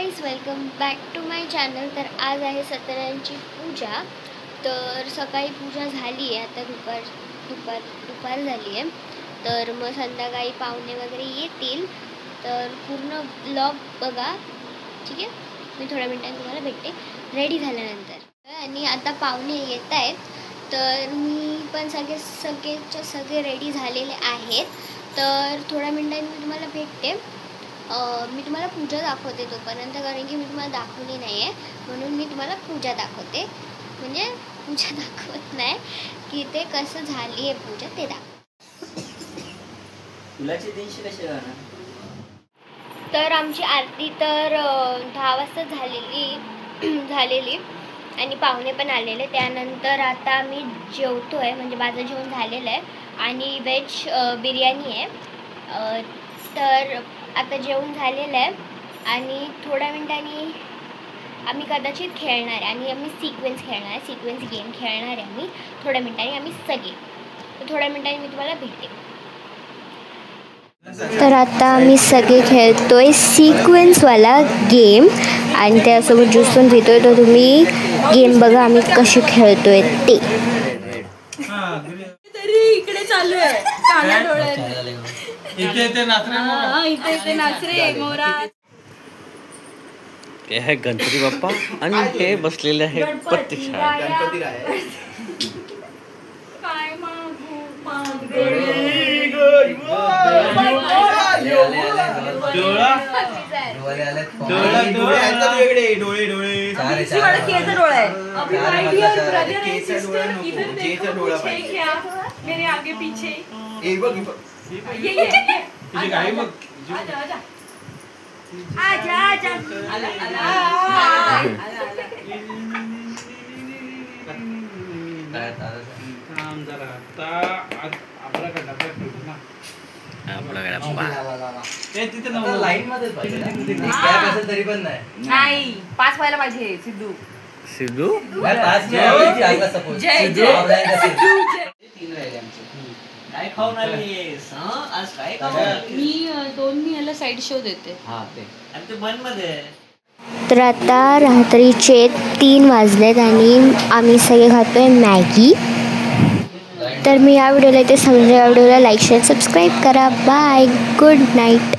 Guys, welcome back to my channel. तर आज आहे सत्यनारायणची पूजा। तर सकाळी पूजा झाली आहे, आता दुपार झाली आहे। तर मग संध्याकाळी पाहुणे वगैरे येतील, तर पूर्ण ब्लॉग बघा, ठीक आहे। मी थोड्या मिनिटांनी तुम्हाला भेटते रेडी झाल्यानंतर। आणि आता पाहुणे येत आहेत, तर मी पण सगळे रेडी झालेले आहेत। तर थोड्या मिनिटांनी मी तुम्हाला भेटते। मी तुम्हाला पूजा दाखवते तोपर्यंत, कारण की मी तुम्हाला दाखवली नाही आहे, म्हणून मी तुम्हाला पूजा दाखवते। म्हणजे पूजा दाखवत नाही की ते कसं झाली आहे पूजा ते दाखव। फुलाचे दिवशी कसे जाणार? तर आमची आरती तर 10 वाजता झालेली आणि पाहुणे पण आलेले। त्यानंतर आता मी जेवतोय, म्हणजे माझं जेवण झालेलं आहे आणि व्हेज बिर्याणी आहे। तर आता जेवण झालेलं आहे आणि थोड्या मिनिटांनी आम्ही कदाचित खेळणार आहे आणि आम्ही सिक्वेन्स गेम खेळणार आहे आम्ही थोड्या मिनिटांनी, आम्ही सगळे। तर थोड्या मिनिटांनी मी तुम्हाला भेटते। तर आता आम्ही सगळे खेळतोय सिक्वेन्सवाला गेम आणि त्यासोबत ज्यूस पण पितोय। तर तुम्ही गेम बघा आम्ही कशी खेळतोय ते। इकडे चालू आहे काळ्या डोळ्याने, इथे नाचरे मोरा। हे आहे गणपती बाप्पा आणि हे बसलेले आहे प्रत्यक्षात गणपती राय। काय मागू मेरे आगे पीछे आजा आजा नाही 5 व्हायला पाहिजे। सिद्धू काय खाऊन आलीस? आज काय मी 2 याला साईड शो देते। ते बंद मध्ये। तर आता रात्रीचे 3 वाजलेत आणि आम्ही सगळे खातोय मॅगी। तर मी या व्हिडिओला इथे समजा, या व्हिडिओला लाईक शेअर सबस्क्राईब करा। Bye, good night.